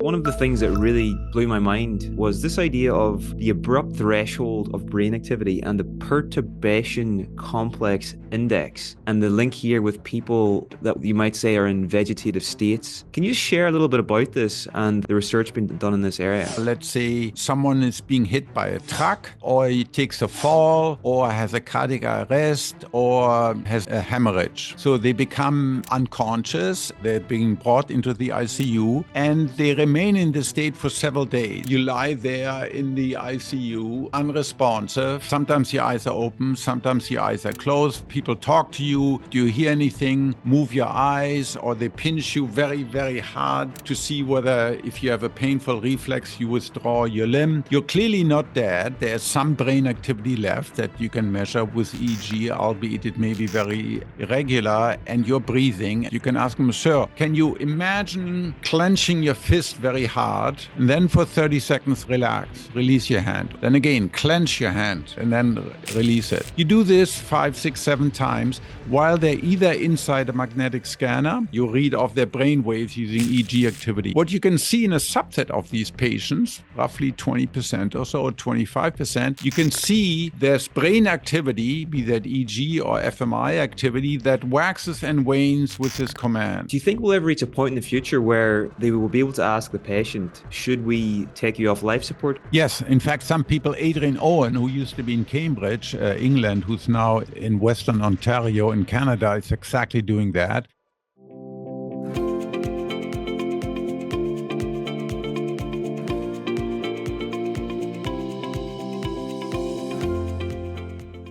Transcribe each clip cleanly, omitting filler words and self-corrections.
One of the things that really blew my mind was this idea of the abrupt threshold of brain activity and the perturbation complex index, and the link here with people that you might say are in vegetative states. Can you share a little bit about this and the research being done in this area? Let's say someone is being hit by a truck, or he takes a fall, or has a cardiac arrest, or has a hemorrhage. So they become unconscious, they're being brought into the ICU, and they remain in the state for several days. You lie there in the ICU, unresponsive. Sometimes your eyes are open, sometimes your eyes are closed. People talk to you. Do you hear anything? Move your eyes, or they pinch you very, very hard to see whether, if you have a painful reflex, you withdraw your limb. You're clearly not dead. There's some brain activity left that you can measure with EEG, albeit it may be very irregular, and you're breathing. You can ask them, sir, can you imagine clenching your fist very hard, and then for 30 seconds relax, release your hand. Then again, clench your hand, and then release it. You do this 5, 6, 7 times while they're either inside a magnetic scanner, you read off their brain waves using EEG activity. What you can see in a subset of these patients, roughly 20% or so, or 25%, you can see there's brain activity, be that EEG or fMRI activity, that waxes and wanes with this command. Do you think we'll ever reach a point in the future where they will be able to ask the patient, should we take you off life support? Yes. In fact, some people, Adrian Owen, who used to be in Cambridge, England, who's now in Western Ontario in Canada, is exactly doing that.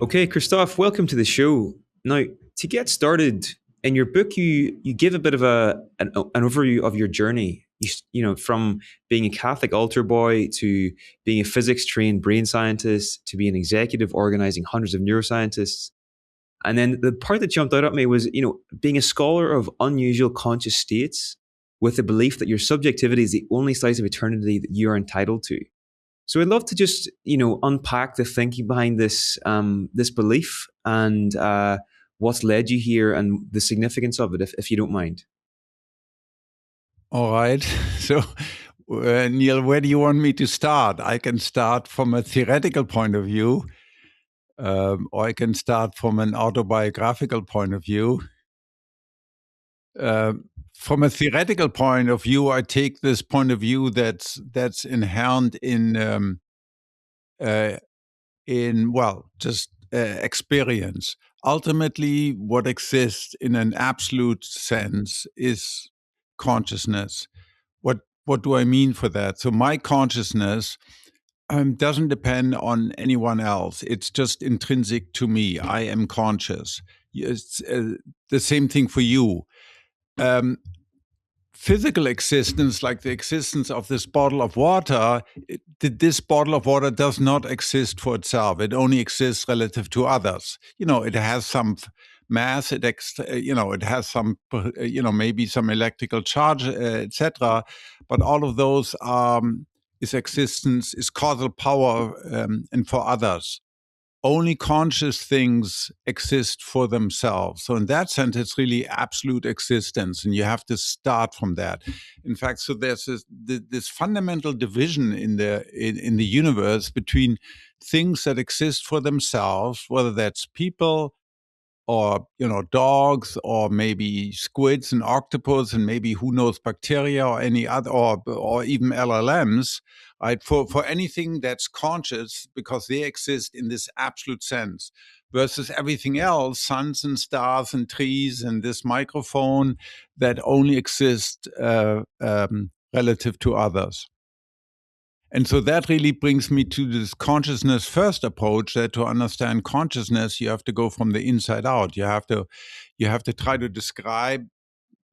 Okay, Christof, welcome to the show. Now, to get started, in your book, you give a bit of an overview of your journey. You know, from being a Catholic altar boy to being a physics-trained brain scientist to being an executive organizing hundreds of neuroscientists. And then the part that jumped out at me was, being a scholar of unusual conscious states with the belief that your subjectivity is the only slice of eternity that you are entitled to. So I'd love to just, unpack the thinking behind this this belief and what's led you here and the significance of it, if you don't mind. All right. So, Niall, where do you want me to start? I can start from a theoretical point of view, or I can start from an autobiographical point of view. From a theoretical point of view, I take this point of view that's inherent in experience. Ultimately, what exists in an absolute sense is consciousness. What do I mean for that? So my consciousness doesn't depend on anyone else. It's just intrinsic to me. I am conscious. It's the same thing for you. Physical existence, like the existence of this bottle of water, this bottle of water does not exist for itself. It only exists relative to others. It has some mass, it has some, maybe some electrical charge, etc. But all of those is existence, is causal power, and for others. Only conscious things exist for themselves. So in that sense, it's really absolute existence, and you have to start from that. In fact, so there's this fundamental division in the universe between things that exist for themselves, whether that's people or dogs, or maybe squids and octopus, and maybe who knows, bacteria or any other, or even LLMs, right? For anything that's conscious, because they exist in this absolute sense, versus everything else, suns and stars and trees and this microphone, that only exist relative to others. And so that really brings me to this consciousness first approach, that to understand consciousness, you have to go from the inside out. You have to try to describe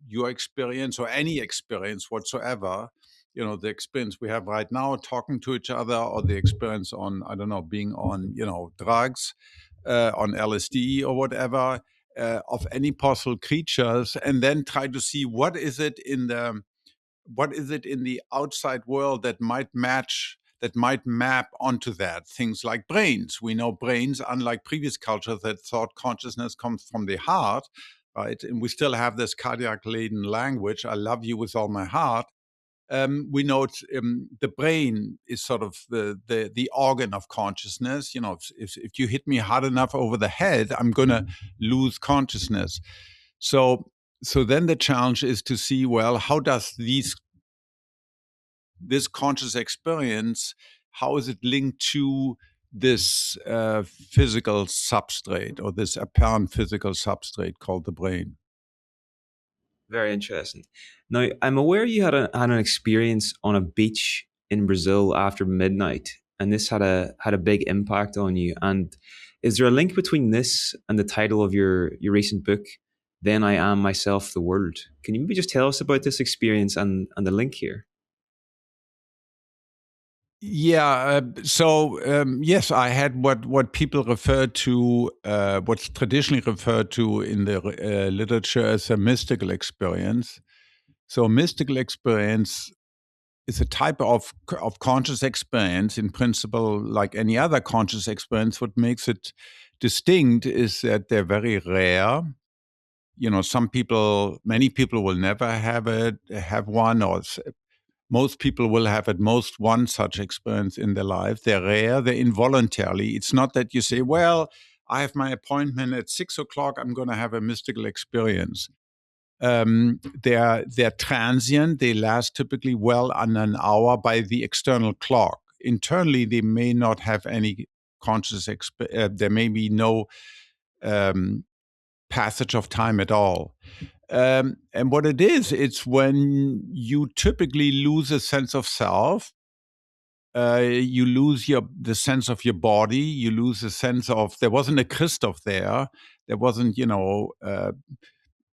your experience, or any experience whatsoever, the experience we have right now talking to each other, or the experience on, being on, drugs, on LSD or whatever, of any possible creatures, and then try to see what is it in the outside world that might match, that might map onto that. Things like brains. We know brains, unlike previous cultures that thought consciousness comes from the heart, right? And we still have this cardiac-laden language, I love you with all my heart. We know the brain is sort of the organ of consciousness. If you hit me hard enough over the head, I'm going to lose consciousness. So then the challenge is to see, well, how does this conscious experience, how is it linked to this physical substrate, or this apparent physical substrate called the brain? Very interesting. Now, I'm aware you had an experience on a beach in Brazil after midnight, and this had a big impact on you. And is there a link between this and the title of your recent book, Then I Am Myself the World? Can you maybe just tell us about this experience and the link here? Yeah. Yes, I had what people refer to, what's traditionally referred to in the literature as a mystical experience. So, a mystical experience is a type of conscious experience, in principle, like any other conscious experience. What makes it distinct is that they're very rare. Many people will never have one, or most people will have at most one such experience in their life. They're rare, they're involuntarily. It's not that you say, well, I have my appointment at 6 o'clock, I'm going to have a mystical experience. They're transient. They last typically well under an hour by the external clock. Internally, they may not have any conscious. There may be no passage of time at all. And what it is, it's when you typically lose a sense of self. You lose the sense of your body. You lose a sense of, there wasn't a Christof there. There wasn't,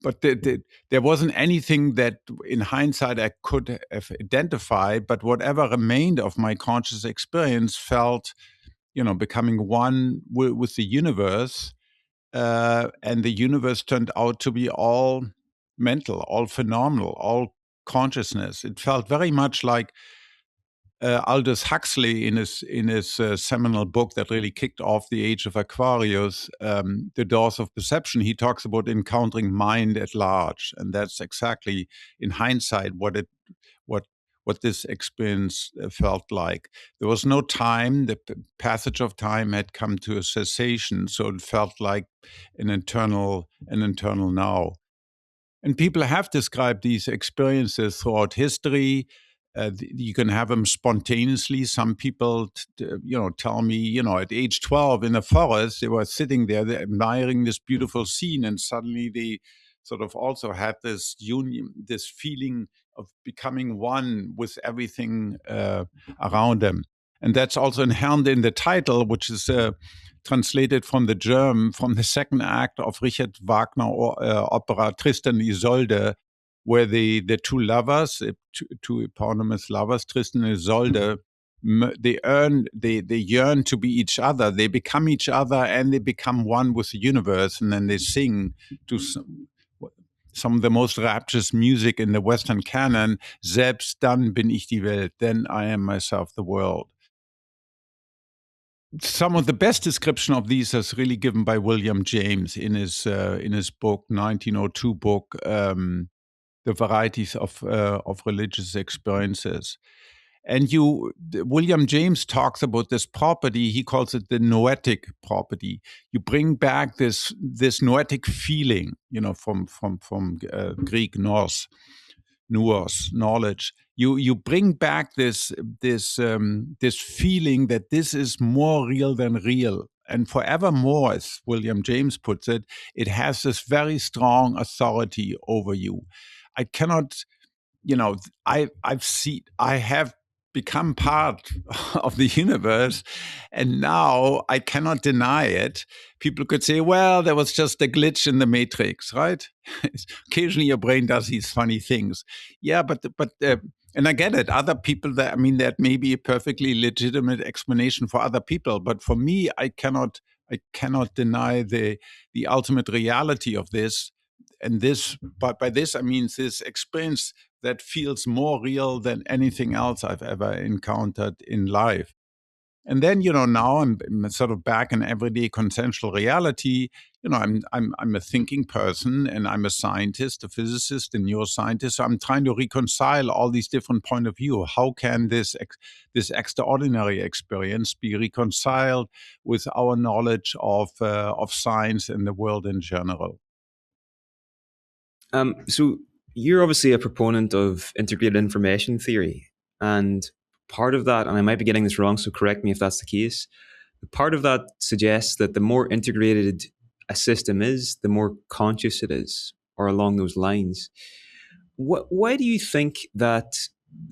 but there wasn't anything that in hindsight I could have identified, but whatever remained of my conscious experience felt, becoming one with the universe. And the universe turned out to be all mental, all phenomenal, all consciousness. It felt very much like Aldous Huxley in his seminal book that really kicked off the age of Aquarius, The Doors of Perception. He talks about encountering mind at large, and that's exactly, in hindsight, what this experience felt like. There was no time; the passage of time had come to a cessation, so it felt like an internal now. And people have described these experiences throughout history. You can have them spontaneously. Some people, tell me, at age 12 in a forest, they were sitting there, they're admiring this beautiful scene, and suddenly they sort of also had this union, this feeling of becoming one with everything around them. And that's also inherent in the title, which is translated from the German, from the second act of Richard Wagner opera Tristan and Isolde, where the two lovers, two eponymous lovers, Tristan and Isolde, they yearn to be each other. They become each other, and they become one with the universe. And then they sing to some of the most rapturous music in the Western canon. Selbst dann bin ich die Welt. Then I am myself the world. Some of the best description of these is really given by William James in his book, 1902 book, The Varieties of Religious Experiences. And William James talks about this property. He calls it the noetic property. You bring back this noetic feeling, from Greek, Norse, nous, knowledge. You bring back this feeling that this is more real than real, and forevermore, as William James puts it, it has this very strong authority over you. I cannot, I have become part of the universe, and now I cannot deny it. People could say, well, there was just a glitch in the matrix, right? Occasionally your brain does these funny things. Yeah, but and I get it. Other people, that may be a perfectly legitimate explanation for other people, but for me, I cannot deny the ultimate reality of this. And but by this I mean this experience that feels more real than anything else I've ever encountered in life. And then, now I'm sort of back in everyday consensual reality. I'm a thinking person, and I'm a scientist, a physicist, a neuroscientist. So I'm trying to reconcile all these different point of view. How can this extraordinary experience be reconciled with our knowledge of science and the world in general? So you're obviously a proponent of integrated information theory, and part of that, and I might be getting this wrong, so correct me if that's the case. Part of that suggests that the more integrated a system is, the more conscious it is, or along those lines. Why do you think that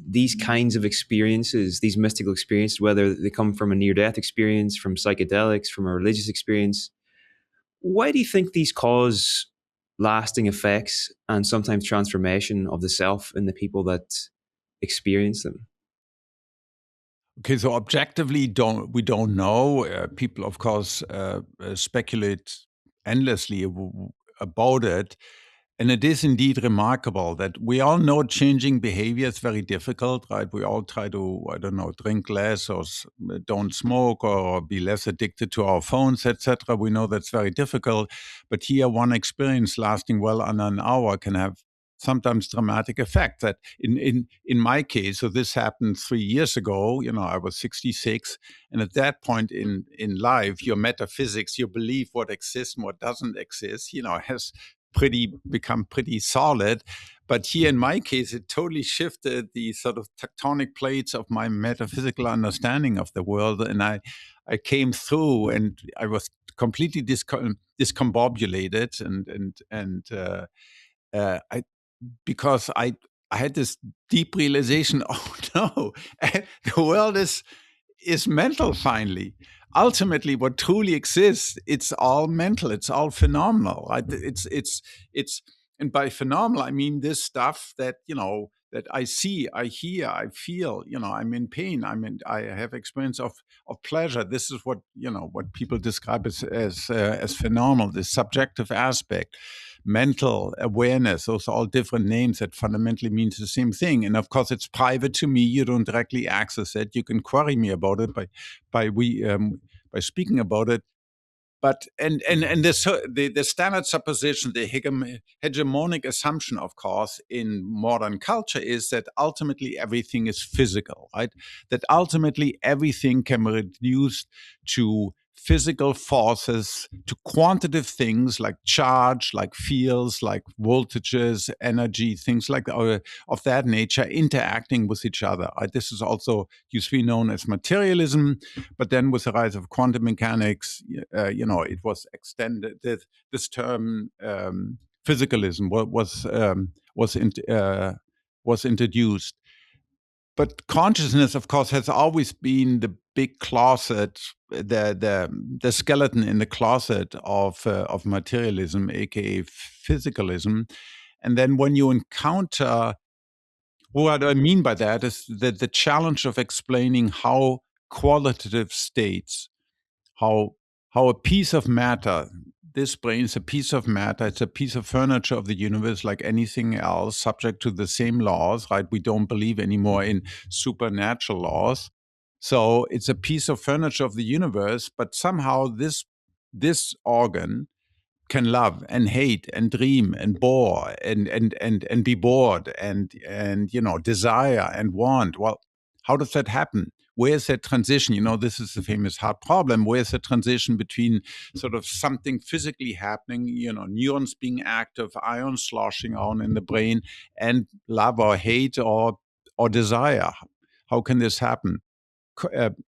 these kinds of experiences, these mystical experiences, whether they come from a near-death experience, from psychedelics, from a religious experience, why do you think these cause lasting effects and sometimes transformation of the self in the people that experience them? Okay, so objectively, we don't know. People, of course, speculate endlessly about it. And it is indeed remarkable that we all know changing behavior is very difficult, right? We all try to, I don't know, drink less or don't smoke or be less addicted to our phones, etc. We know that's very difficult. But here, one experience lasting well under an hour can have sometimes dramatic effect. That in my case, so this happened 3 years ago. I was 66, and at that point in life, your metaphysics, your belief what exists and what doesn't exist, has become pretty solid. But here in my case, it totally shifted the sort of tectonic plates of my metaphysical understanding of the world, and I came through, and I was completely discombobulated, I because I had this deep realization. Oh no, the world is mental finally. Ultimately, what truly exists, it's all mental, it's all phenomenal, right? It's and by phenomenal I mean this stuff that I see, I hear, I feel. I'm in pain, I have experience of pleasure. This is what people describe as phenomenal, this subjective aspect. Mental awareness, those are all different names that fundamentally means the same thing. And of course, it's private to me. You don't directly access it. You can query me about it by speaking about it. But and the standard supposition, the hegemonic assumption, of course, in modern culture is that ultimately everything is physical, right? That ultimately everything can be reduced to physical forces, to quantitative things like charge, like fields, like voltages, energy, things like of that nature interacting with each other. Right? This is also used to be known as materialism, but then with the rise of quantum mechanics, it was extended. This term physicalism was introduced. But consciousness, of course, has always been the big closet, the skeleton in the closet of materialism, aka physicalism. And then when you encounter, what I mean by that is that the challenge of explaining how qualitative states, how a piece of matter, this brain is a piece of matter, it's a piece of furniture of the universe like anything else, subject to the same laws, right? We don't believe anymore in supernatural laws. So it's a piece of furniture of the universe, but somehow this organ can love and hate and dream and bore and be bored and desire and want. Well, how does that happen? Where's that transition? This is the famous heart problem. Where's the transition between sort of something physically happening, neurons being active, ions sloshing on in the brain, and love or hate or desire? How can this happen?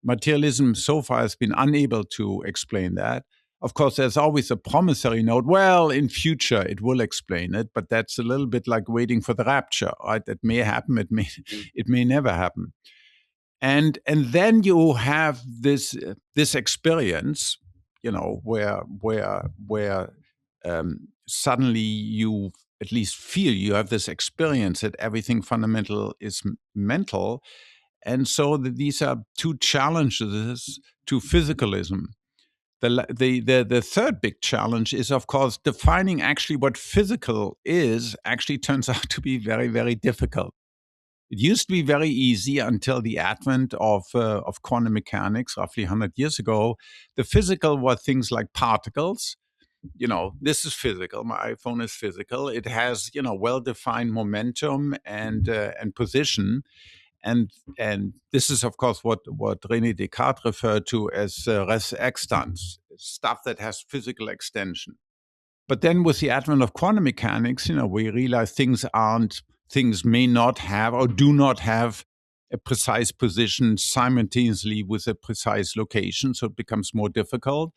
Materialism so far has been unable to explain that. Of course, there's always a promissory note. Well, in future it will explain it, but that's a little bit like waiting for the rapture, right? It may happen, it may never happen. And then you have this experience, where suddenly you at least feel you have this experience that everything fundamental is mental. And so these are two challenges to physicalism. The third big challenge is, of course, defining actually what physical is actually turns out to be very, very difficult. It used to be very easy until the advent of quantum mechanics, roughly 100 years ago. The physical were things like particles. This is physical. My iPhone is physical. It has, well-defined momentum and position. And this is, of course, what René Descartes referred to as res extans, stuff that has physical extension. But then with the advent of quantum mechanics, we realize things may not have or do not have a precise position simultaneously with a precise location. So it becomes more difficult.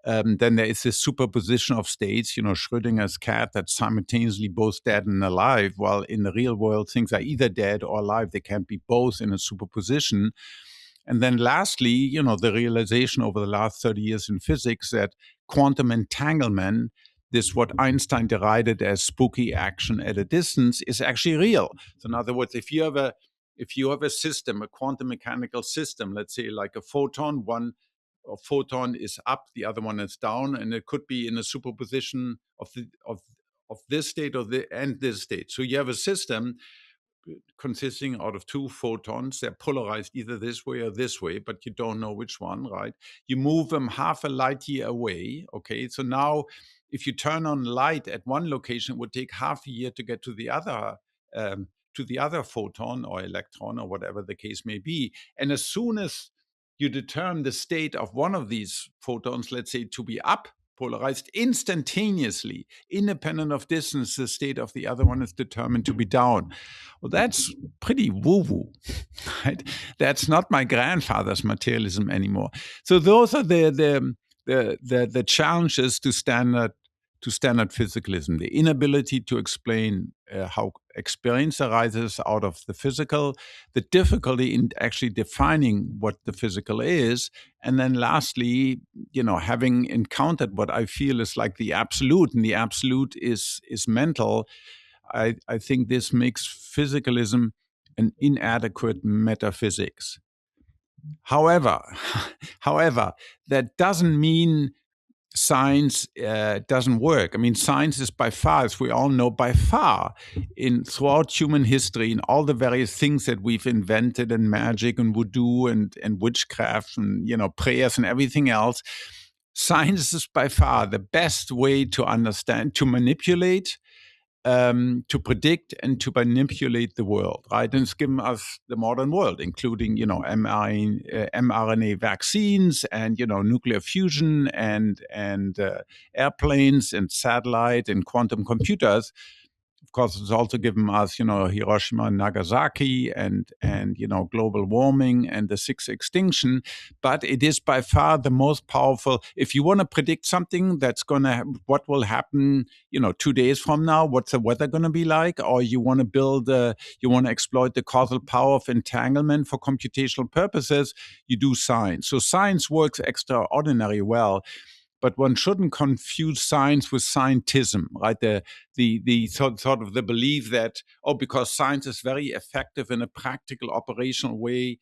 Then there is this superposition of states, Schrödinger's cat, that's simultaneously both dead and alive, while in the real world, things are either dead or alive. They can't be both in a superposition. And then lastly, the realization over the last 30 years in physics that quantum entanglement, this what Einstein derided as spooky action at a distance, is actually real. So in other words, if you have a system, a quantum mechanical system, let's say like a photon, one photon is up, the other one is down, and it could be in a superposition of this state and this state. So you have a system consisting out of two photons. They're polarized either this way or this way, but you don't know which one, right? You move them half a light year away. Okay, so now if you turn on light at one location, it would take half a year to get to the other photon or electron or whatever the case may be. And as soon as you determine the state of one of these photons, let's say to be up, polarized instantaneously, independent of distance, the state of the other one is determined to be down. Well, that's pretty woo-woo, right? That's not my grandfather's materialism anymore. So those are the challenges to standard physicalism: the inability to explain how experience arises out of the physical, the difficulty in actually defining what the physical is, and then lastly, having encountered what I feel is like the absolute, and the absolute is mental. I think this makes physicalism an inadequate metaphysics. However, that doesn't mean science doesn't work. I mean, science is by far, as we all know, by far, throughout human history, in all the various things that we've invented, and magic and voodoo and witchcraft and prayers and everything else, science is by far the best way to understand, to manipulate, to predict and to manipulate the world, right? And it's given us the modern world, including, mRNA vaccines and, nuclear fusion and airplanes and satellite and quantum computers. Of course, it's also given us, Hiroshima and Nagasaki and global warming and the sixth extinction. But it is by far the most powerful. If you want to predict something that's what will happen, 2 days from now, what's the weather going to be like, or you want to exploit the causal power of entanglement for computational purposes, you do science. So science works extraordinarily well. But one shouldn't confuse science with scientism, right? The sort of the belief that, because science is very effective in a practical, operational way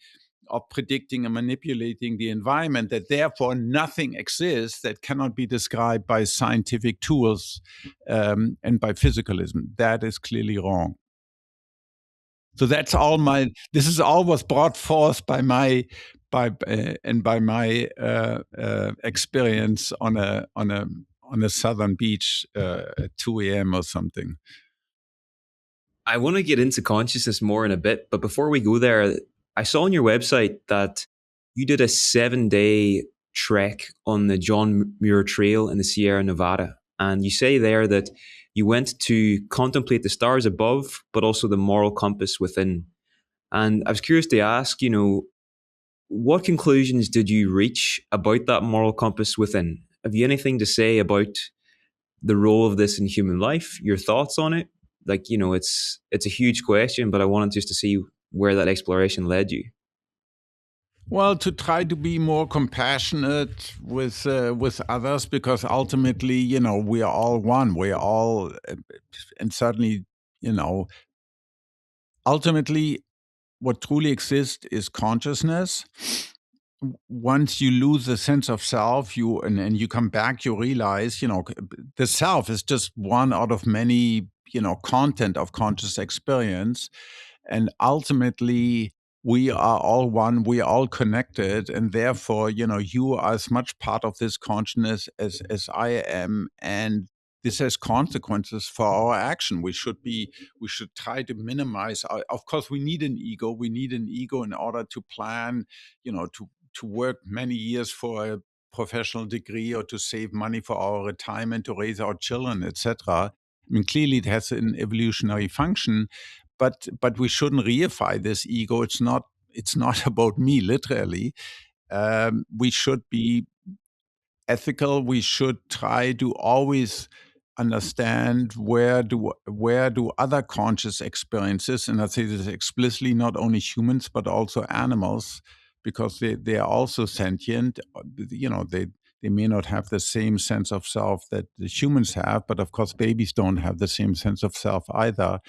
of predicting and manipulating the environment, that therefore nothing exists that cannot be described by scientific tools and by physicalism. That is clearly wrong. So that's all this is all was brought forth by my experience on a southern beach at 2 a.m. or something. I want to get into consciousness more in a bit, but before we go there, I saw on your website that you did a 7-day trek on the John Muir Trail in the Sierra Nevada. And you say there that you went to contemplate the stars above, but also the moral compass within. And I was curious to ask, what conclusions did you reach about that moral compass within? Have you anything to say about the role of this in human life, your thoughts on it? It's a huge question, but I wanted just to see where that exploration led you. Well, to try to be more compassionate with others, because ultimately, we are all one. We are all, and certainly, ultimately, what truly exists is consciousness. Once you lose the sense of self, and you come back, you realize, the self is just one out of many, content of conscious experience. And ultimately, we are all one, we are all connected, and therefore, you are as much part of this consciousness as I am, and this has consequences for our action. We should try to minimize. Of course, we need an ego. We need an ego in order to plan, to work many years for a professional degree or to save money for our retirement, to raise our children, etc. I mean, clearly it has an evolutionary function, but we shouldn't reify this ego. It's not about me, literally. We should be ethical. We should try to always understand where do other conscious experiences, and I say this explicitly, not only humans but also animals, because they are also sentient. They may not have the same sense of self that the humans have, but of course babies don't have the same sense of self either.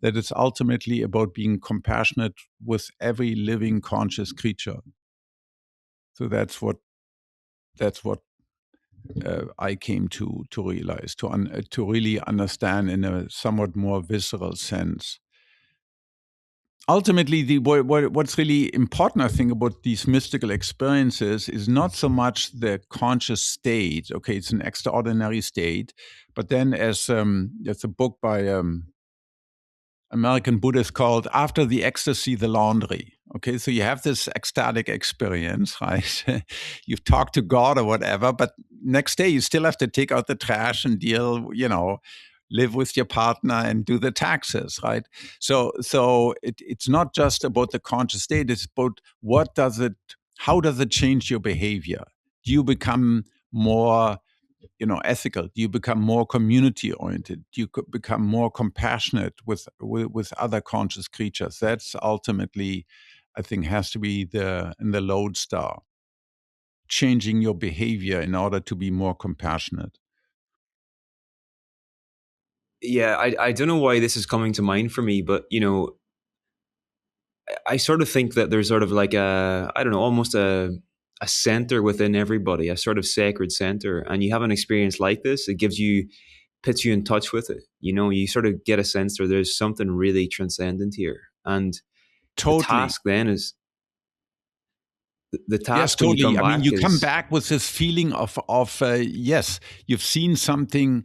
That it's ultimately about being compassionate with every living conscious creature. So that's what I came to realize, to really understand in a somewhat more visceral sense. Ultimately, what's really important, I think, about these mystical experiences is not so much the conscious state. Okay, it's an extraordinary state, but then, as there's a book by American Buddhist called "After the Ecstasy, the Laundry." Okay, so you have this ecstatic experience, right? You've talked to God or whatever, but next day you still have to take out the trash and deal, live with your partner and do the taxes, right? So it's not just about the conscious state, it's about how does it change your behavior? Do you become more ethical? Do you become more community oriented? Do you become more compassionate with other conscious creatures? That's ultimately, I think, has to be in the lodestar, changing your behavior in order to be more compassionate. Yeah, I don't know why this is coming to mind for me, but I sort of think that there's sort of like I don't know, almost a center within everybody, a sort of sacred center. And you have an experience like this, it puts you in touch with it. You sort of get a sense that there's something really transcendent here. And the Totally. task then is the Yes, task when you totally. come I mean, back you come is, back with this feeling of yes, you've seen something.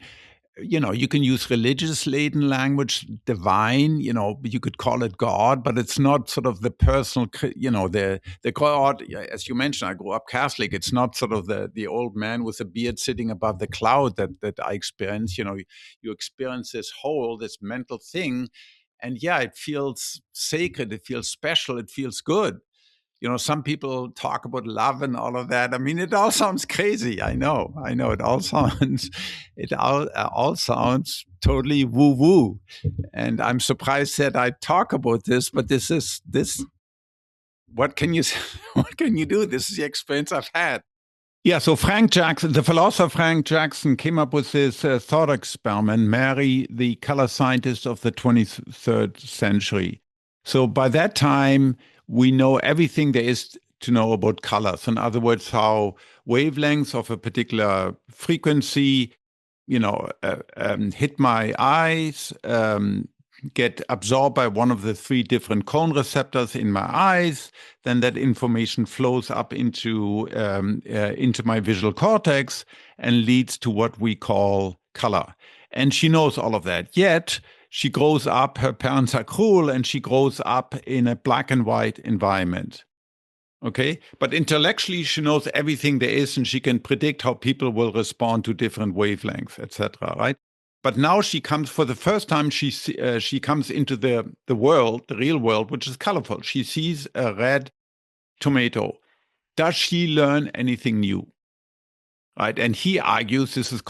You can use religious laden language, divine, you could call it God, but it's not sort of the personal, the God, as you mentioned, I grew up Catholic. It's not sort of the old man with a beard sitting above the cloud that I experience. You experience this this mental thing. And yeah, it feels sacred. It feels special. It feels good. Some people talk about love and all of that. I mean, it all sounds crazy. I know. It all sounds, all sounds totally woo woo. And I'm surprised that I talk about this, but this. What can you, what can you do? This is the experience I've had. Yeah, so Frank Jackson, the philosopher Frank Jackson, came up with this thought experiment, marry the color scientist of the 23rd century. So by that time, we know everything there is to know about colors. In other words, how wavelengths of a particular frequency, hit my eyes, get absorbed by one of the three different cone receptors in my eyes. Then that information flows up into my visual cortex and leads to what we call color. And she knows all of that. Yet she grows up, her parents are cruel, and she grows up in a black and white environment. Okay, but intellectually she knows everything there is, and she can predict how people will respond to different wavelengths, etc. Right? But now she comes for the first time. She comes into the world, the real world, which is colorful. She sees a red tomato. Does she learn anything new? Right, and he argues this is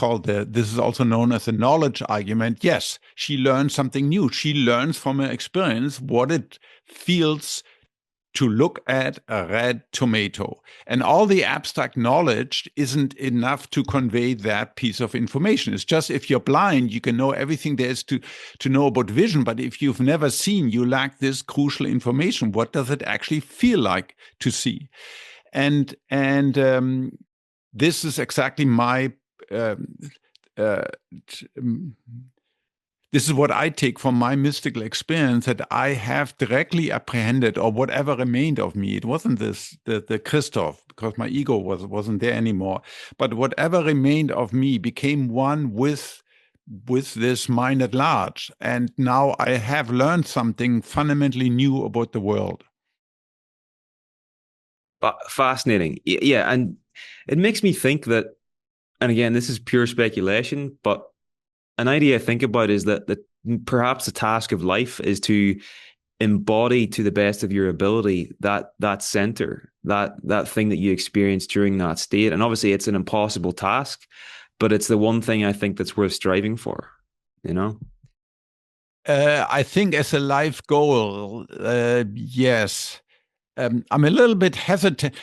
also known as the knowledge argument. Yes, she learns something new. She learns from her experience what it feels to look at a red tomato. And all the abstract knowledge isn't enough to convey that piece of information. It's just, if you're blind, you can know everything there is to know about vision. But if you've never seen, you lack this crucial information. What does it actually feel like to see? And this is exactly my this is what I take from my mystical experience, that I have directly apprehended, or whatever remained of me. It wasn't the Christof, because my ego wasn't there anymore. But whatever remained of me became one with this mind at large. And now I have learned something fundamentally new about the world. Fascinating. Yeah, and it makes me think that, and again, this is pure speculation, but an idea I think about is that perhaps the task of life is to embody to the best of your ability that center, that thing that you experience during that state. And obviously it's an impossible task, but it's the one thing I think that's worth striving for, you know? I think as a life goal, yes. I'm a little bit hesitant.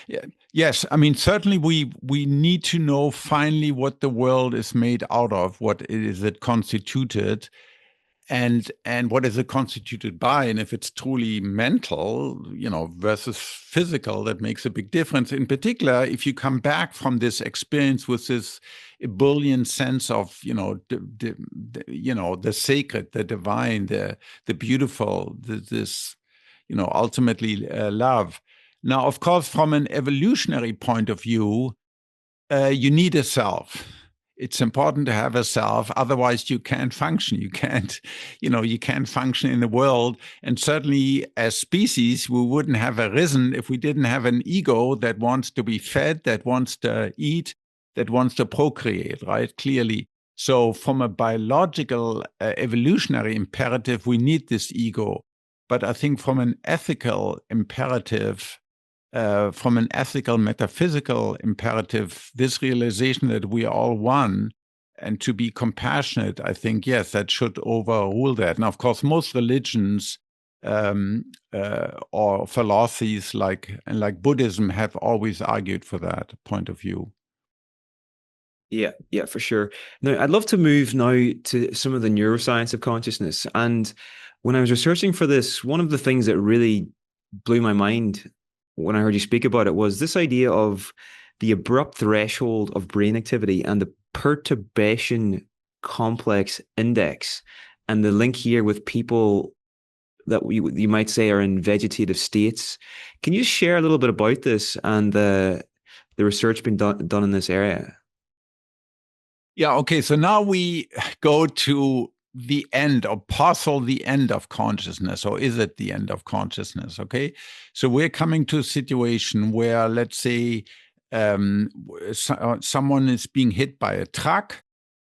Yes, I mean, certainly we need to know finally what the world is made out of, what is it constituted, and what is it constituted by, and if it's truly mental, versus physical, that makes a big difference. In particular, if you come back from this experience with this ebullient sense of the sacred, the divine, the beautiful, this ultimately love. Now, of course, from an evolutionary point of view, you need a self. It's important to have a self, otherwise you can't function. You can't function in the world. And certainly as species, we wouldn't have arisen if we didn't have an ego that wants to be fed, that wants to eat, that wants to procreate, right? Clearly. So from a biological evolutionary imperative, we need this ego. But I think from an ethical imperative, from an ethical, metaphysical imperative, this realization that we are all one and to be compassionate, I think, yes, that should overrule that. Now, of course, most religions or philosophies like Buddhism have always argued for that point of view. Yeah, for sure. Now, I'd love to move now to some of the neuroscience of consciousness. And when I was researching for this, one of the things that really blew my mind when I heard you speak about it was this idea of the abrupt threshold of brain activity and the perturbation complex index, and the link here with people that you might say are in vegetative states. Can you share a little bit about this and the research being done in this area? Yeah, okay. So now we go to the end, or partial the end of consciousness, or is it the end of consciousness? Okay. So we're coming to a situation where, let's say, someone is being hit by a truck,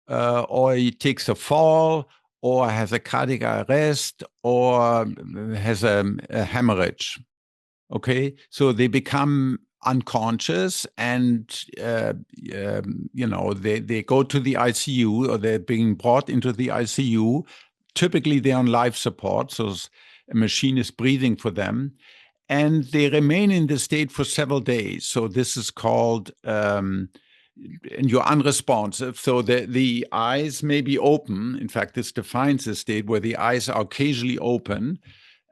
or he takes a fall, or has a cardiac arrest, or has a hemorrhage. Okay. So they become unconscious, and they go to the ICU, or they're being brought into the ICU. Typically, they're on life support, so a machine is breathing for them, and they remain in this state for several days. So this is called and you're unresponsive. So the eyes may be open. In fact, this defines the state where the eyes are occasionally open.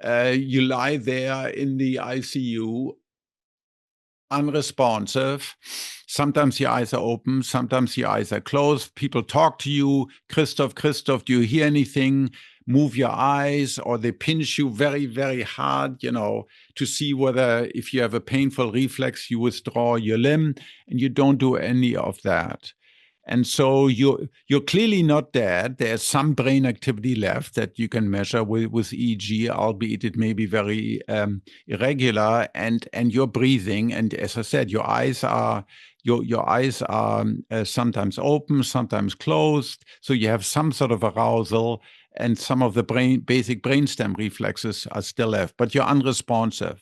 You lie there in the ICU, unresponsive. Sometimes your eyes are open, sometimes your eyes are closed. People talk to you, Christof, do you hear anything? Move your eyes, or they pinch you very, very hard, to see whether, if you have a painful reflex, you withdraw your limb, and you don't do any of that. And so you're clearly not dead. There's some brain activity left that you can measure with EEG, albeit it may be very irregular. And you're breathing. And as I said, your eyes are sometimes open, sometimes closed. So you have some sort of arousal, and some of the basic brainstem reflexes are still left, but you're unresponsive.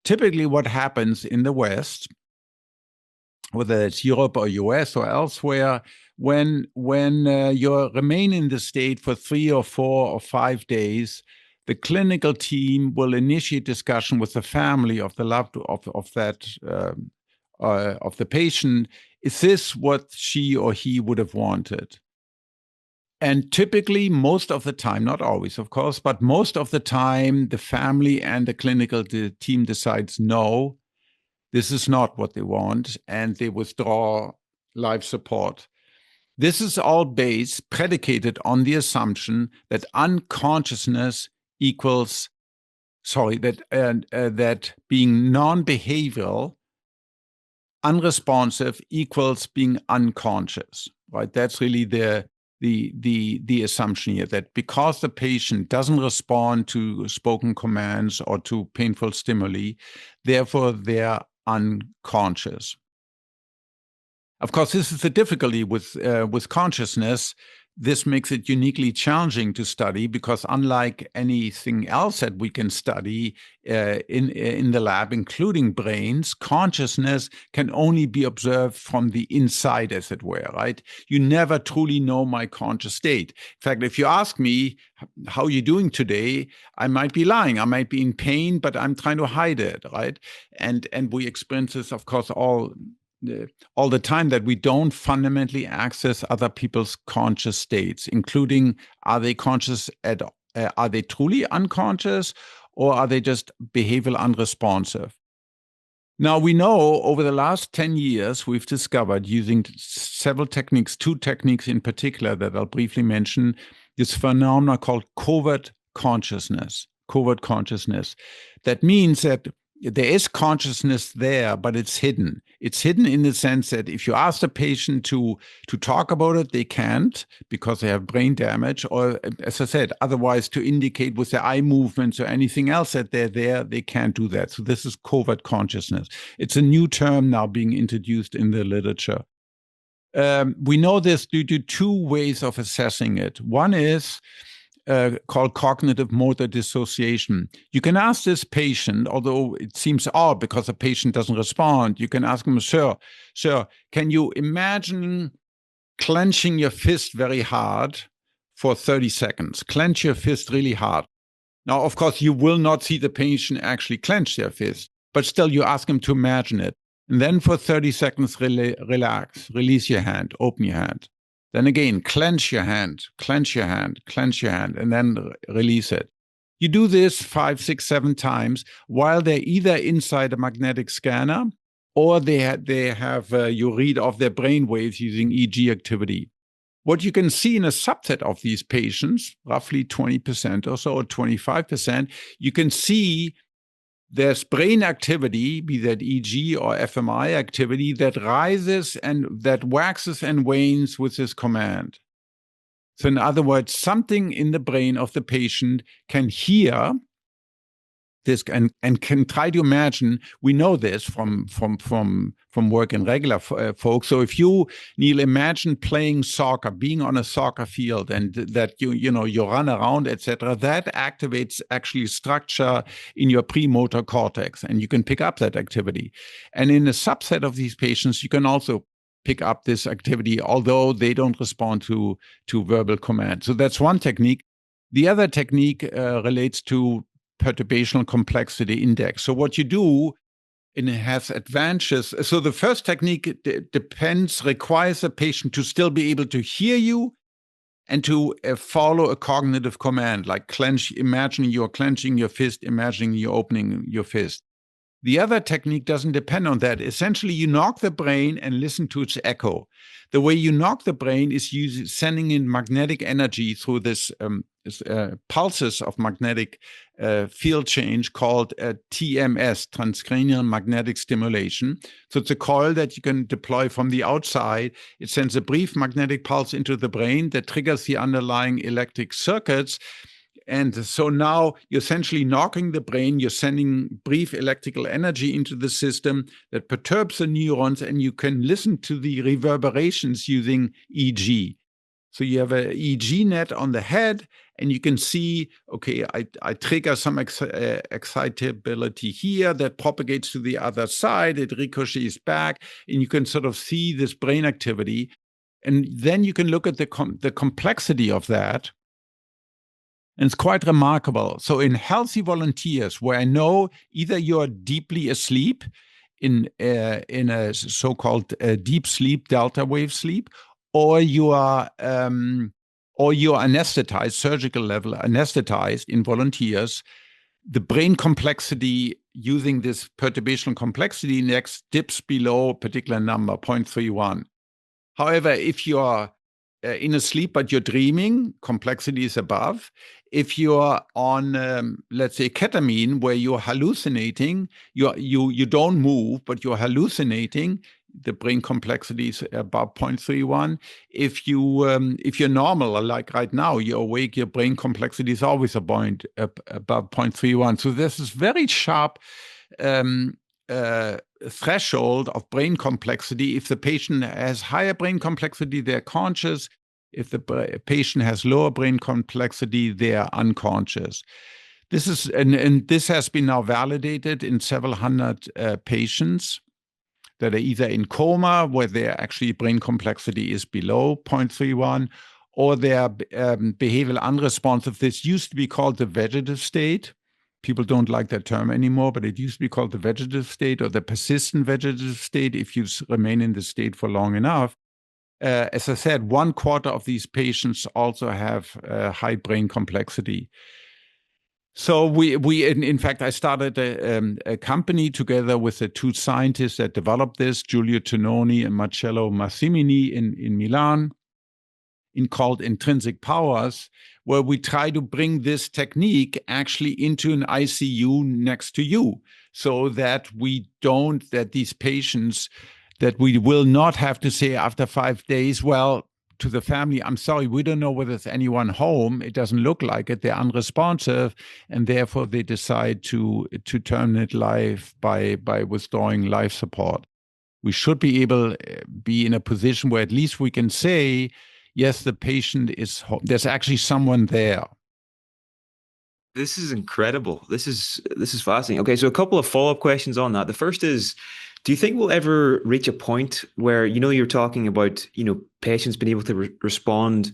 Typically, what happens in the West, whether it's Europe or US or elsewhere, when you remain in the state for 3 or 4 or 5 days, the clinical team will initiate discussion with the family of the loved of the patient. Is this what she or he would have wanted? And typically, most of the time, not always, of course, but most of the time, the family and the clinical team decides no, this is not what they want, and they withdraw life support. This is all predicated on the assumption that unconsciousness equals, that being non-behavioral, unresponsive equals being unconscious, right? That's really the assumption here, that because the patient doesn't respond to spoken commands or to painful stimuli, therefore they're unconscious. Of course, this is the difficulty with consciousness. This makes it uniquely challenging to study because, unlike anything else that we can study in the lab, including brains, consciousness can only be observed from the inside, as it were, right? You never truly know my conscious state. In fact, if you ask me, how are you doing today? I might be lying. I might be in pain, but I'm trying to hide it, right? And we experience this, of course, all the time, that we don't fundamentally access other people's conscious states, including, are they conscious are they truly unconscious, or are they just behavioral unresponsive? Now, we know over the last 10 years, we've discovered, using several techniques, 2 techniques in particular that I'll briefly mention, this phenomenon called covert consciousness. Covert consciousness. That means that there is consciousness there, but it's hidden. It's hidden in the sense that if you ask the patient to talk about it, they can't because they have brain damage, or, as I said, otherwise to indicate with their eye movements or anything else that they're there, they can't do that. So this is covert consciousness. It's a new term now being introduced in the literature. We know this due to 2 ways of assessing it. One is called cognitive motor dissociation. You can ask this patient, although it seems odd because the patient doesn't respond, you can ask him, sir, can you imagine clenching your fist very hard for 30 seconds? Clench your fist really hard. Now, of course, you will not see the patient actually clench their fist, but still you ask him to imagine it. And then for 30 seconds, relax, release your hand, open your hand. Then again, clench your hand, clench your hand, clench your hand, and then release it. You do this 5, 6, 7 times while they're either inside a magnetic scanner or they have you read off their brain waves using EEG activity. What you can see in a subset of these patients, roughly 20% or so, or 25%, you can see there's brain activity, be that EEG or fMRI activity, that rises and that waxes and wanes with this command. So in other words, something in the brain of the patient can hear this and can try to imagine. We know this from work in regular folks. So if you, Neil, imagine playing soccer, being on a soccer field, and that you run around, etc., that activates actually structure in your premotor cortex, and you can pick up that activity. And in a subset of these patients, you can also pick up this activity, although they don't respond to verbal command. So that's one technique. The other technique relates to perturbational complexity index. So what you do, and it has advantages. So the first technique requires a patient to still be able to hear you and to follow a cognitive command, like imagining you're clenching your fist, imagining you're opening your fist. The other technique doesn't depend on that. Essentially, you knock the brain and listen to its echo. The way you knock the brain is sending in magnetic energy through this pulses of magnetic field change called TMS, transcranial magnetic stimulation. So it's a coil that you can deploy from the outside. It sends a brief magnetic pulse into the brain that triggers the underlying electric circuits. And so now you're essentially knocking the brain, you're sending brief electrical energy into the system that perturbs the neurons, and you can listen to the reverberations using EEG. So you have an EEG net on the head, and you can see, okay, I trigger some excitability here that propagates to the other side, it ricochets back, and you can sort of see this brain activity. And then you can look at the complexity of that. And it's quite remarkable. So in healthy volunteers, where I know either you're deeply asleep in a so-called deep sleep, delta wave sleep, or you are anesthetized, surgical level anesthetized in volunteers, the brain complexity using this perturbational complexity index dips below a particular number, 0.31. However, if you are in a sleep, but you're dreaming, complexity is above. If you're on, let's say, ketamine, where you're hallucinating, you don't move, but you're hallucinating, the brain complexity is about 0.31. If you're normal, like right now, you're awake, your brain complexity is always above 0.31. So there's this very sharp threshold of brain complexity. If the patient has higher brain complexity, they're conscious. If the patient has lower brain complexity, they are unconscious. This is and this has been now validated in several hundred patients that are either in coma, where their actually brain complexity is below 0.31, or they're behavioral unresponsive. This used to be called the vegetative state. People don't like that term anymore, but it used to be called the vegetative state or the persistent vegetative state if you remain in the state for long enough. As I said, 1/4 of these patients also have high brain complexity. So we in fact, I started a company together with the two scientists that developed this, Giulio Tononi and Marcello Massimini in Milan, called Intrinsic Powers, where we try to bring this technique actually into an ICU next to you, so that these patients, that we will not have to say after 5 days, well, to the family, I'm sorry, we don't know whether there's anyone home. It doesn't look like it. They're unresponsive, and therefore they decide to terminate life by withdrawing life support. We should be in a position where at least we can say, yes, the patient is home. There's actually someone there. This is incredible. This is fascinating. Okay, so a couple of follow-up questions on that. The first is, do you think we'll ever reach a point where, you're talking about, patients being able to respond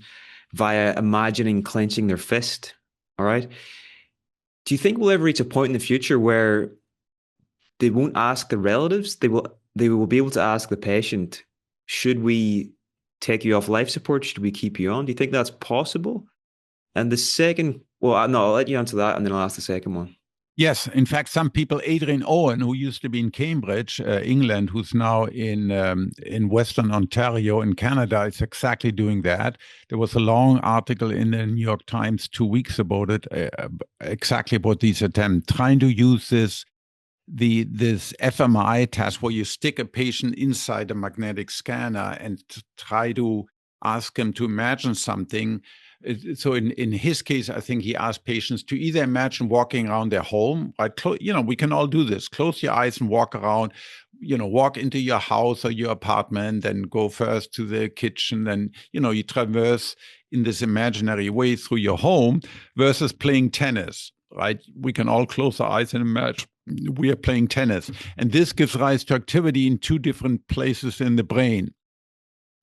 via imagining clenching their fist? All right. Do you think we'll ever reach a point in the future where they won't ask the relatives? They will be able to ask the patient, should we take you off life support? Should we keep you on? Do you think that's possible? And the second, well, no, I'll let you answer that, and then I'll ask the second one. Yes, in fact, some people, Adrian Owen, who used to be in Cambridge, England, who's now in Western Ontario in Canada, is exactly doing that. There was a long article in the New York Times 2 weeks about it, exactly about these attempts, trying to use this fMRI test where you stick a patient inside a magnetic scanner and try to ask him to imagine something. So in his case, I think he asked patients to either imagine walking around their home, right? We can all do this. Close your eyes and walk around, walk into your house or your apartment, then go first to the kitchen, then, you traverse in this imaginary way through your home, versus playing tennis, right? We can all close our eyes and imagine we are playing tennis. And this gives rise to activity in two different places in the brain.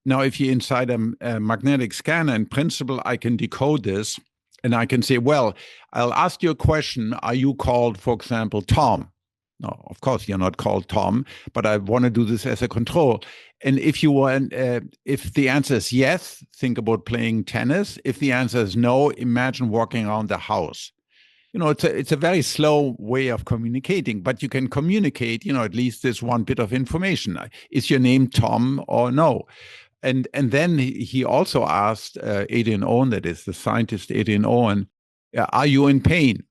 Now, if you're inside a magnetic scanner, in principle, I can decode this and I can say, well, I'll ask you a question. Are you called, for example, Tom? No, of course, you're not called Tom, but I want to do this as a control. And if the answer is yes, think about playing tennis. If the answer is no, imagine walking around the house. It's a very slow way of communicating, but you can communicate, at least this one bit of information. Is your name Tom or no? And then he also asked Adrian Owen, that is the scientist Adrian Owen, are you in pain?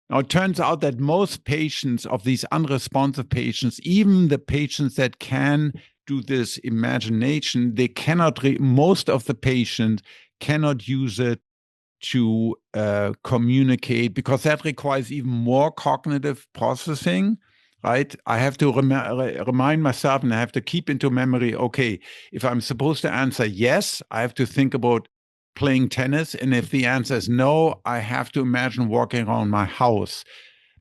Now, it turns out that most patients of these unresponsive patients, even the patients that can do this imagination, they cannot, most of the patients cannot use it to communicate, because that requires even more cognitive processing. Right? I have to remind myself, and I have to keep into memory, okay, if I'm supposed to answer yes, I have to think about playing tennis. And if the answer is no, I have to imagine walking around my house.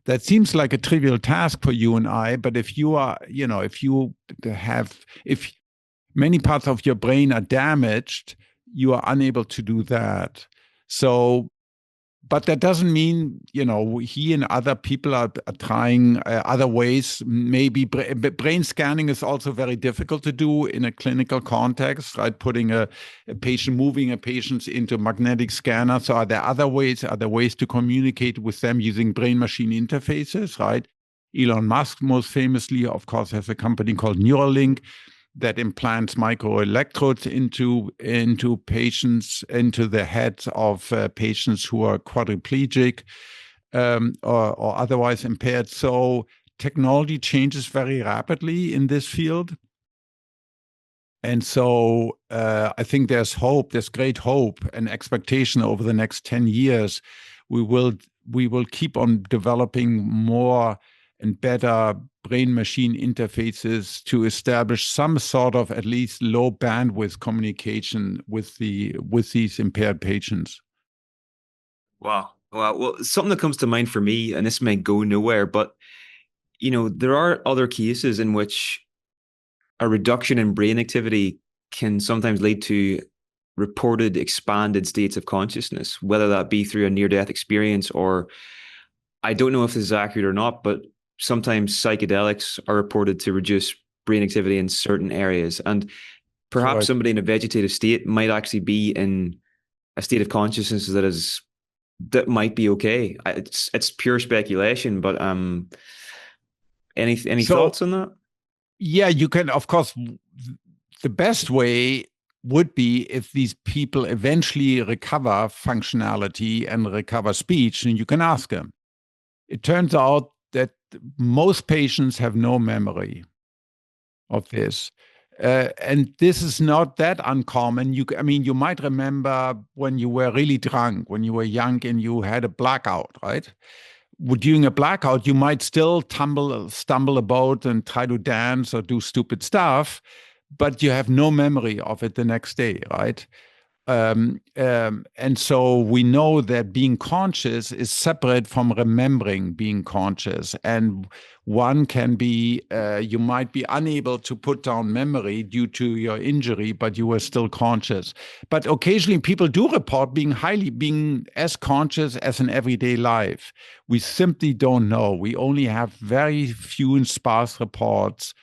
That seems like a trivial task for you and I, but if many parts of your brain are damaged, you are unable to do that. So, but that doesn't mean, he and other people are trying other ways. Maybe brain scanning is also very difficult to do in a clinical context, right? Moving a patient into a magnetic scanner. So are there other ways? Are there ways to communicate with them using brain-machine interfaces, right? Elon Musk, most famously, of course, has a company called Neuralink that implants microelectrodes into patients, into the heads of patients who are quadriplegic or otherwise impaired. So technology changes very rapidly in this field. And so I think there's hope, there's great hope and expectation over the next 10 years. We will keep on developing more and better brain-machine interfaces to establish some sort of at least low bandwidth communication with these impaired patients. Wow. Well, something that comes to mind for me, and this may go nowhere, but there are other cases in which a reduction in brain activity can sometimes lead to reported expanded states of consciousness, whether that be through a near-death experience or I don't know if this is accurate or not, but sometimes psychedelics are reported to reduce brain activity in certain areas. And perhaps Right. somebody in a vegetative state might actually be in a state of consciousness that might be okay. It's pure speculation, but any So thoughts on that? yeah, you can, of course, the best way would be if these people eventually recover functionality and recover speech, and you can ask them. It turns out that most patients have no memory of this. And this is not that uncommon. You might remember when you were really drunk, when you were young and you had a blackout, right? During a blackout, you might still stumble about and try to dance or do stupid stuff, but you have no memory of it the next day, right? And so we know that being conscious is separate from remembering being conscious. And one can be, you might be unable to put down memory due to your injury, but you were still conscious. But occasionally people do report being as conscious as in everyday life. We simply don't know. We only have very few and sparse reports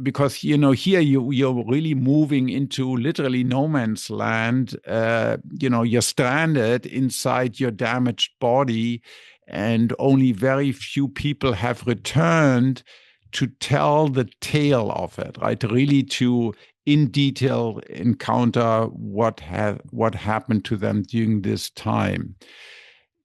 because here you're really moving into literally no man's land. You're stranded inside your damaged body, and only very few people have returned to tell the tale of it, right? Really to in detail encounter what happened to them during this time.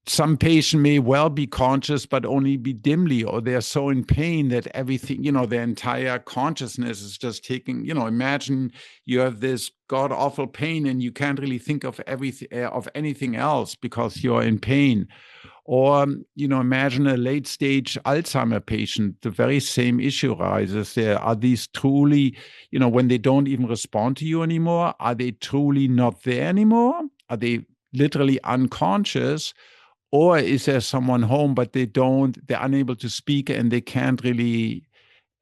Some patient may well be conscious, but only be dimly, or they're so in pain that everything, their entire consciousness is just taking, imagine you have this god awful pain and you can't really think of anything else because you're in pain. Or, imagine a late stage Alzheimer patient, the very same issue arises there. Are these truly, when they don't even respond to you anymore, are they truly not there anymore? Are they literally unconscious? Or is there someone home, but they're unable to speak and they can't really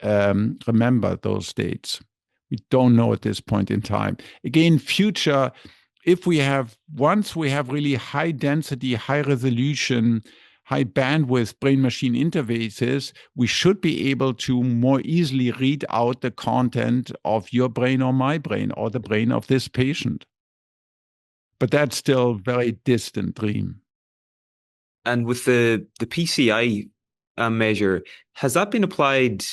remember those dates? We don't know at this point in time. Again, future, once we have really high density, high resolution, high bandwidth brain-machine interfaces, we should be able to more easily read out the content of your brain or my brain or the brain of this patient. But that's still a very distant dream. And with the PCI measure, has that been applied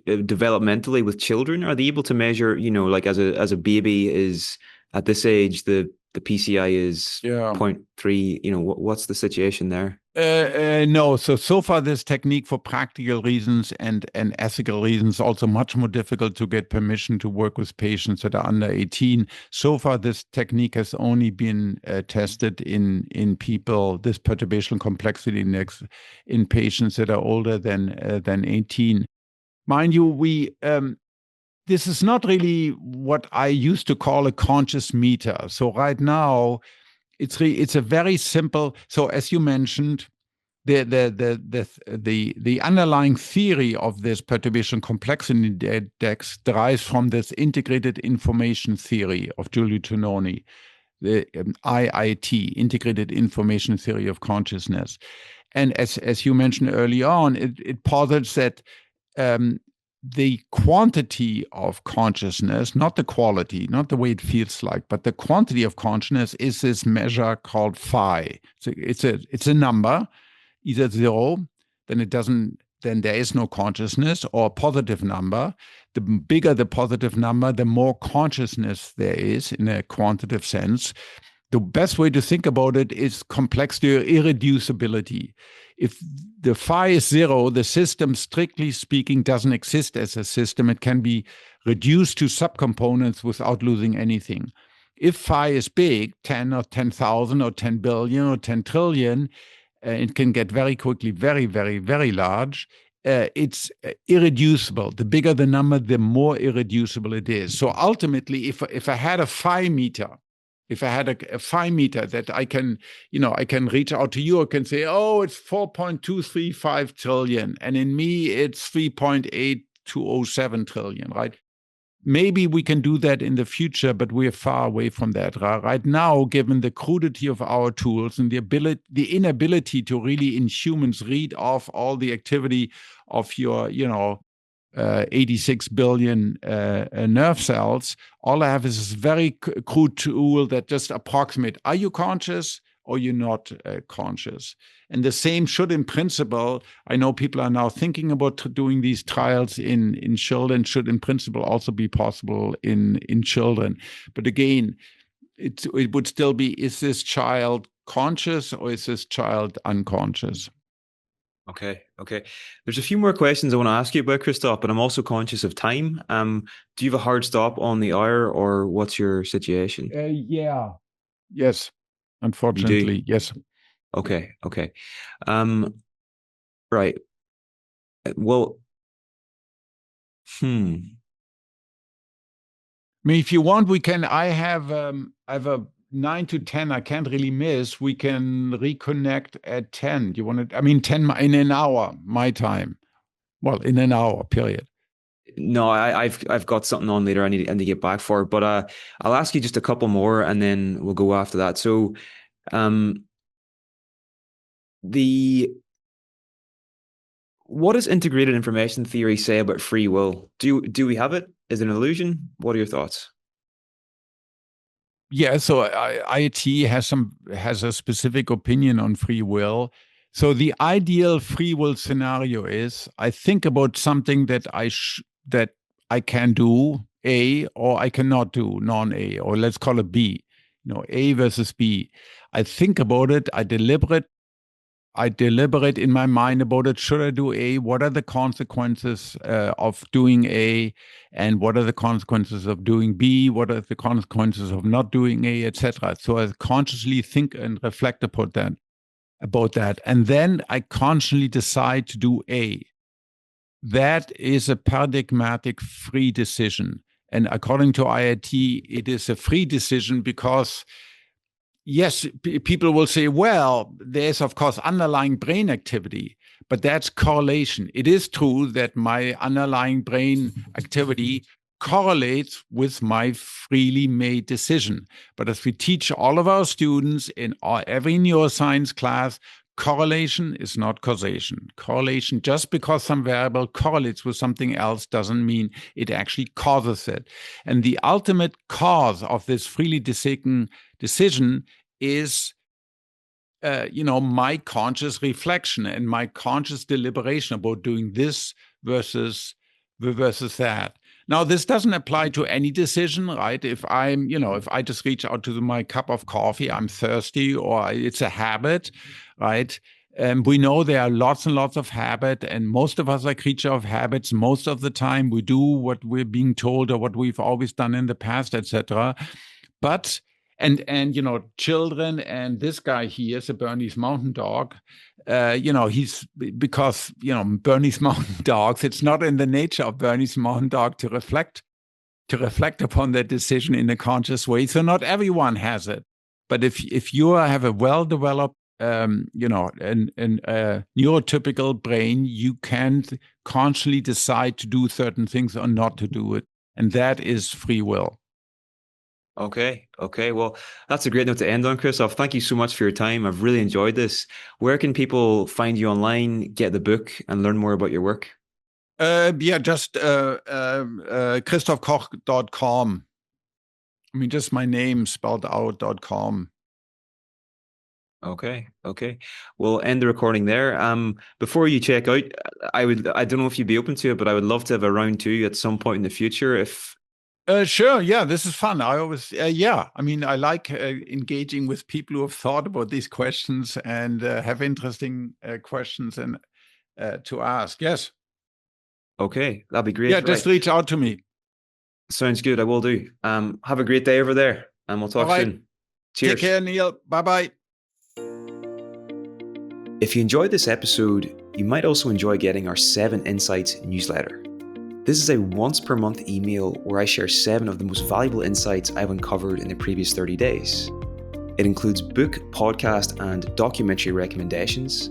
developmentally with children? Are they able to measure, like as a baby is at this age, the PCI is 0.3, what's the situation there? No. So far, this technique, for practical reasons and ethical reasons, also much more difficult to get permission to work with patients that are under 18. So far, this technique has only been tested in people, this perturbational complexity index, in patients that are older than 18. Mind you, this is not really what I used to call a conscious meter. So right now, it's a very simple. So as you mentioned, the underlying theory of this perturbation complexity index derives from this integrated information theory of Giulio Tononi, the IIT, integrated information theory of consciousness. And as you mentioned early on, it posits that the quantity of consciousness, not the quality, not the way it feels like, but the quantity of consciousness is this measure called phi. So it's a number, either 0, then it doesn't then there is no consciousness, or a positive number. The bigger the positive number, the more consciousness there is in a quantitative sense. The best way to think about it is complexity or irreducibility. If the phi is 0, the system, strictly speaking, doesn't exist as a system. It can be reduced to subcomponents without losing anything. If phi is big, 10 or 10,000 or 10 billion or 10 trillion, it can get very quickly very, very, very large. It's irreducible. The bigger the number, the more irreducible it is. So ultimately, if I had a phi meter, if I had a phi meter that I can reach out to you, I can say, oh, it's 4.235 trillion. And in me, it's 3.8207 trillion, right? Maybe we can do that in the future, but we're far away from that. Right now, given the crudity of our tools and the inability to really in humans read off all the activity of your, 86 billion nerve cells, all I have is this very crude tool that just approximate, are you conscious or you're not conscious? And the same should, in principle, I know people are now thinking about doing these trials in children, should in principle also be possible in children. But again, it would still be, is this child conscious or is this child unconscious? Okay. There's a few more questions I want to ask you about, Christof, but I'm also conscious of time. Do you have a hard stop on the hour, or what's your situation? Yeah. Yes. You Unfortunately, do? yes. Okay. Right. Well, I mean, if you want, we can. I have a 9 to 10. I can't really miss. We can reconnect at 10. Do you want to? I mean, 10 in an hour, my time. Well, in an hour, period. No, I've got something on later. I need to get back for, but I'll ask you just a couple more, and then we'll go after that. So, the what does integrated information theory say about free will? Do we have it? Is it an illusion? What are your thoughts? Yeah, so IIT has a specific opinion on free will. So the ideal free will scenario is I think about something that I can do A, or I cannot do non-A, or let's call it B. A versus B. I think about it. I deliberate in my mind about it. Should I do A? What are the consequences of doing A? And what are the consequences of doing B? What are the consequences of not doing A, etc.? So I consciously think and reflect about that. And then I consciously decide to do A. That is a paradigmatic free decision. And according to IIT, it is a free decision because yes, people will say, well, there's, of course, underlying brain activity, but that's correlation. It is true that my underlying brain activity correlates with my freely made decision. But as we teach all of our students in every neuroscience class, correlation is not causation. Correlation, just because some variable correlates with something else, doesn't mean it actually causes it. And the ultimate cause of this freely taken decision is my conscious reflection and my conscious deliberation about doing this versus that. Now, this doesn't apply to any decision, right? If I just reach out to my cup of coffee, I'm thirsty, or it's a habit, right? We know there are lots and lots of habit, and most of us are creature of habits. Most of the time, we do what we're being told or what we've always done in the past, etc. But and children, and this guy here is a Bernese Mountain Dog. He's because Bernese Mountain Dogs. It's not in the nature of Bernese Mountain Dog to reflect upon that decision in a conscious way. So not everyone has it. But if you have a well-developed, neurotypical brain, you can consciously decide to do certain things or not to do it, and that is free will. Okay. Well, that's a great note to end on, Christof. Thank you so much for your time. I've really enjoyed this. Where can people find you online, get the book, and learn more about your work? Just christofkoch.com. I mean, just my name spelled out .com. Okay. We'll end the recording there. Before you check out, I don't know if you'd be open to it, but I would love to have a round 2 at some point in the future. If Sure. Yeah, this is fun. I always, I mean, I like engaging with people who have thought about these questions and have interesting questions and to ask. Yes. Okay, that'd be great. Yeah, just Right. reach out to me. Sounds good. I will do. Have a great day over there, and we'll All talk right. soon. Cheers. Take care, Niall. Bye-bye. If you enjoyed this episode, you might also enjoy getting our 7 Insights newsletter. This is a once per month email where I share 7 of the most valuable insights I've uncovered in the previous 30 days. It includes book, podcast, and documentary recommendations,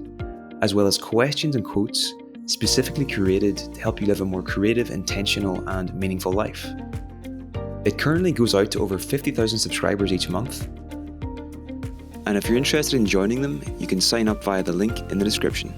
as well as questions and quotes specifically curated to help you live a more creative, intentional, and meaningful life. It currently goes out to over 50,000 subscribers each month. And if you're interested in joining them, you can sign up via the link in the description.